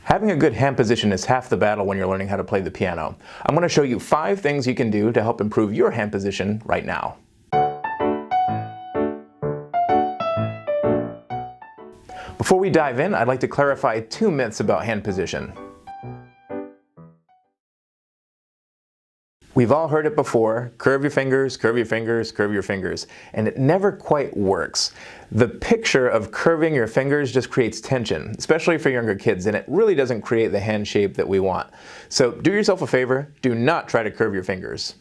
Having a good hand position is half the battle when you're learning how to play the piano. I'm going to show you 5 things you can do to help improve your hand position right now. Before we dive in, I'd like to clarify 2 myths about hand position. We've all heard it before, curve your fingers, curve your fingers, curve your fingers, and it never quite works. The picture of curving your fingers just creates tension, especially for younger kids, and it really doesn't create the hand shape that we want. So do yourself a favor, do not try to curve your fingers.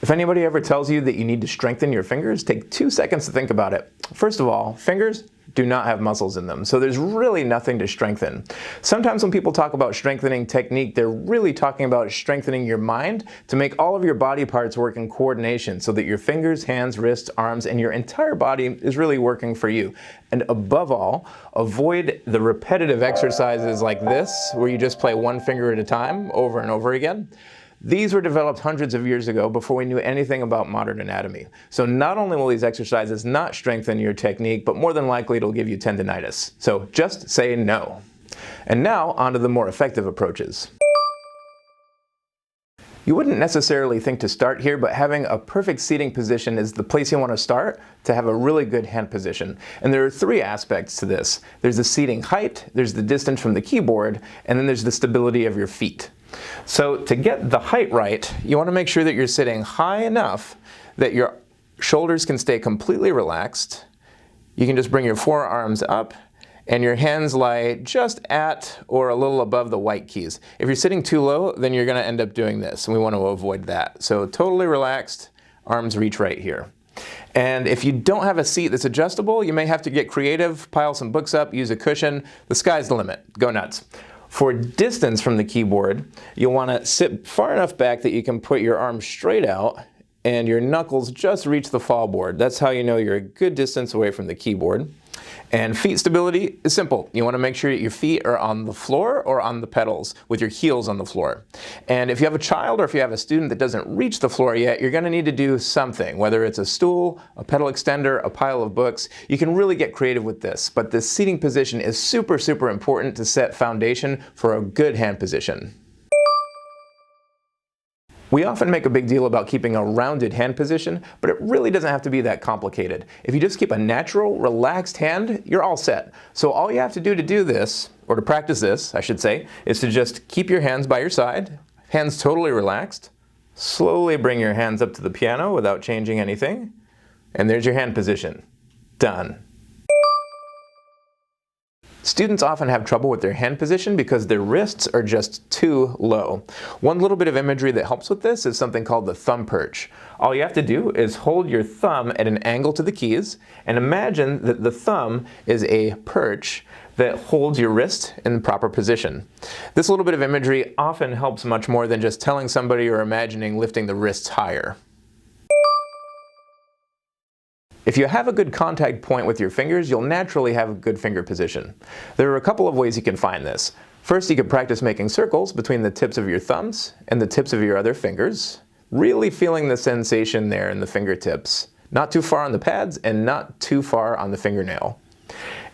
If anybody ever tells you that you need to strengthen your fingers, take 2 seconds to think about it. First of all, fingers do not have muscles in them, so there's really nothing to strengthen. Sometimes when people talk about strengthening technique, they're really talking about strengthening your mind to make all of your body parts work in coordination so that your fingers, hands, wrists, arms, and your entire body is really working for you. And above all, avoid the repetitive exercises like this, where you just play one finger at a time over and over again. These were developed hundreds of years ago before we knew anything about modern anatomy. So not only will these exercises not strengthen your technique, but more than likely it'll give you tendinitis. So just say no. And now onto the more effective approaches. You wouldn't necessarily think to start here, but having a perfect seating position is the place you want to start to have a really good hand position. And there are 3 aspects to this. There's the seating height, there's the distance from the keyboard, and then there's the stability of your feet. So to get the height right, you want to make sure that you're sitting high enough that your shoulders can stay completely relaxed. You can just bring your forearms up and your hands lie just at or a little above the white keys. If you're sitting too low, then you're going to end up doing this, and we want to avoid that. So totally relaxed, arms reach right here. And if you don't have a seat that's adjustable, you may have to get creative, pile some books up, use a cushion. The sky's the limit. Go nuts. For distance from the keyboard, you'll want to sit far enough back that you can put your arms straight out and your knuckles just reach the fall board. That's how you know you're a good distance away from the keyboard. And feet stability is simple. You want to make sure that your feet are on the floor or on the pedals with your heels on the floor. And if you have a child or if you have a student that doesn't reach the floor yet, you're going to need to do something, whether it's a stool, a pedal extender, a pile of books. You can really get creative with this, but this seating position is super, super important to set foundation for a good hand position. We often make a big deal about keeping a rounded hand position, but it really doesn't have to be that complicated. If you just keep a natural, relaxed hand, you're all set. So all you have to do this, or to practice this, I should say, is to just keep your hands by your side, hands totally relaxed. Slowly bring your hands up to the piano without changing anything. And there's your hand position. Done. Students often have trouble with their hand position because their wrists are just too low. One little bit of imagery that helps with this is something called the thumb perch. All you have to do is hold your thumb at an angle to the keys and imagine that the thumb is a perch that holds your wrist in the proper position. This little bit of imagery often helps much more than just telling somebody or imagining lifting the wrists higher. If you have a good contact point with your fingers, you'll naturally have a good finger position. There are a couple of ways you can find this. First, you can practice making circles between the tips of your thumbs and the tips of your other fingers, really feeling the sensation there in the fingertips. Not too far on the pads and not too far on the fingernail.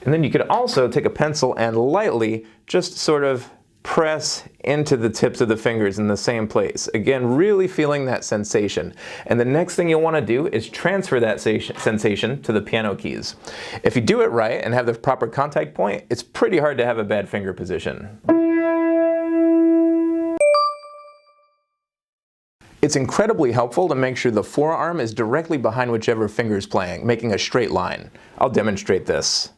And then you could also take a pencil and lightly just sort of press into the tips of the fingers in the same place. Again, really feeling that sensation. And the next thing you'll want to do is transfer that sensation to the piano keys. If you do it right and have the proper contact point, it's pretty hard to have a bad finger position. It's incredibly helpful to make sure the forearm is directly behind whichever finger is playing, making a straight line. I'll demonstrate this.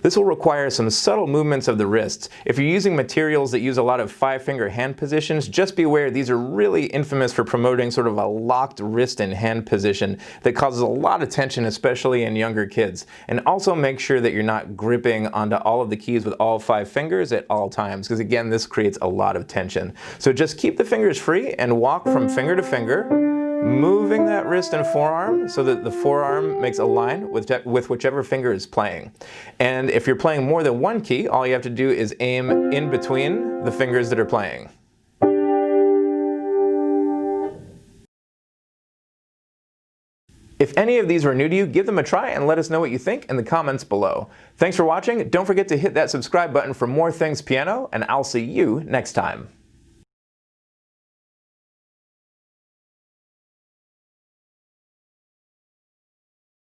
This will require some subtle movements of the wrists. If you're using materials that use a lot of 5-finger hand positions, just be aware these are really infamous for promoting sort of a locked wrist and hand position that causes a lot of tension, especially in younger kids. And also make sure that you're not gripping onto all of the keys with all 5 fingers at all times, because again, this creates a lot of tension. So just keep the fingers free and walk from finger to finger, moving that wrist and forearm so that the forearm makes a line with whichever finger is playing. And if you're playing more than one key, all you have to do is aim in between the fingers that are playing. If any of these were new to you, give them a try and let us know what you think in the comments below. Thanks for watching. Don't forget to hit that subscribe button for more things piano, and I'll see you next time.